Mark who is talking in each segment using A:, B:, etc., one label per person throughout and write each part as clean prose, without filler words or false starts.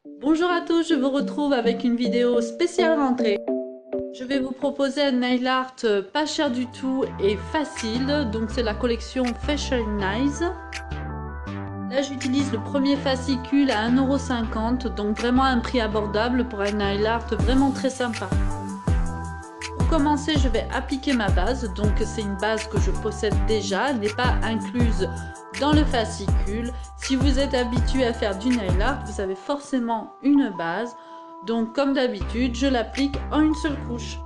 A: Bonjour à tous, je vous retrouve avec une vidéo spéciale rentrée. Je vais vous proposer un nail art pas cher du tout et facile, donc c'est la collection Fashion Nice. Là j'utilise le premier fascicule à 1,50 €, donc vraiment un prix abordable pour un nail art vraiment très sympa. Pour commencer, je vais appliquer ma base, donc c'est une base que je possède déjà, elle n'est pas incluse dans le fascicule. Si vous êtes habitué à faire du nail art, vous avez forcément une base, donc comme d'habitude, je l'applique en une seule couche.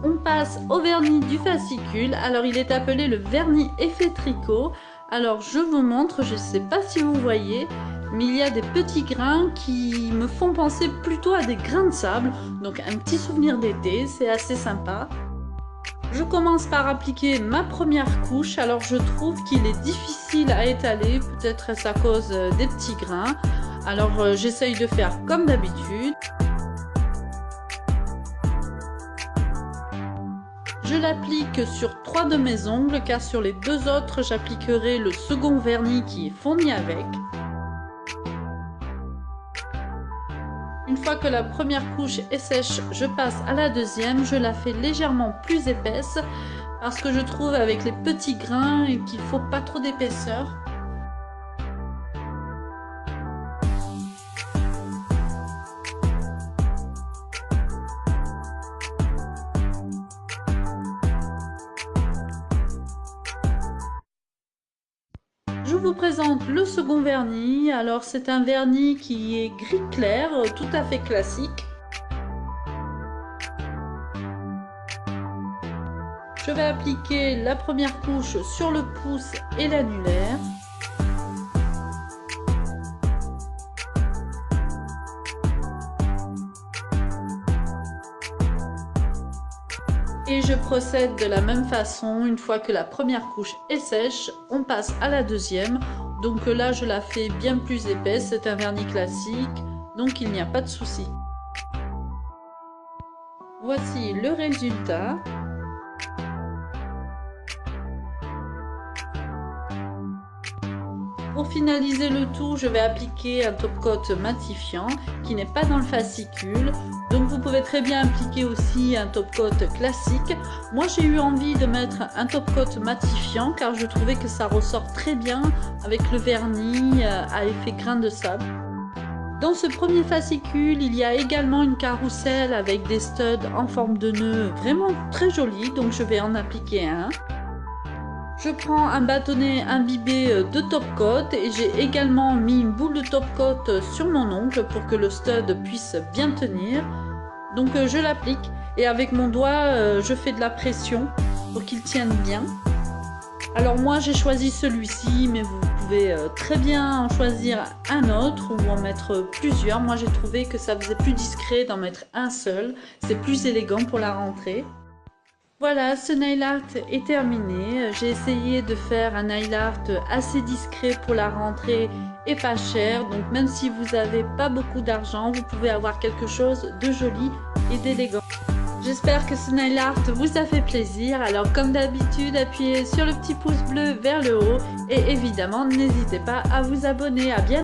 A: On passe au vernis du fascicule, alors il est appelé le vernis effet tricot. Alors je vous montre, je ne sais pas si vous voyez, mais il y a des petits grains qui me font penser plutôt à des grains de sable, donc un petit souvenir d'été, c'est assez sympa. Je commence par appliquer ma première couche, alors je trouve qu'il est difficile à étaler, peut-être est-ce à cause des petits grains, alors j'essaye de faire comme d'habitude. Je l'applique sur 3 de mes ongles, car sur les 2 autres, j'appliquerai le second vernis qui est fourni avec. Une fois que la première couche est sèche, je passe à la deuxième. Je la fais légèrement plus épaisse parce que je trouve avec les petits grains qu'il ne faut pas trop d'épaisseur. Je vous présente le second vernis. Alors c'est un vernis qui est gris clair, tout à fait classique. Je vais appliquer la première couche sur le pouce et l'annulaire. Et je procède de la même façon. Une fois que la première couche est sèche, on passe à la deuxième. Donc là, je la fais bien plus épaisse. C'est un vernis classique, donc il n'y a pas de souci. Voici le résultat. Pour finaliser le tout, je vais appliquer un top coat matifiant qui n'est pas dans le fascicule. Donc vous pouvez très bien appliquer aussi un top coat classique. Moi j'ai eu envie de mettre un top coat matifiant car je trouvais que ça ressort très bien avec le vernis à effet grain de sable. Dans ce premier fascicule, il y a également une carrousel avec des studs en forme de nœud vraiment très jolie, donc je vais en appliquer un. Je prends un bâtonnet imbibé de top coat et j'ai également mis une boule de top coat sur mon ongle pour que le stud puisse bien tenir. Donc je l'applique et avec mon doigt je fais de la pression pour qu'il tienne bien. Alors moi j'ai choisi celui-ci, mais vous pouvez très bien en choisir un autre ou en mettre plusieurs. Moi j'ai trouvé que ça faisait plus discret d'en mettre un seul, c'est plus élégant pour la rentrée. Voilà, ce nail art est terminé. J'ai essayé de faire un nail art assez discret pour la rentrée et pas cher. Donc même si vous n'avez pas beaucoup d'argent, vous pouvez avoir quelque chose de joli et d'élégant. J'espère que ce nail art vous a fait plaisir. Alors comme d'habitude, appuyez sur le petit pouce bleu vers le haut. Et évidemment, n'hésitez pas à vous abonner. À bientôt.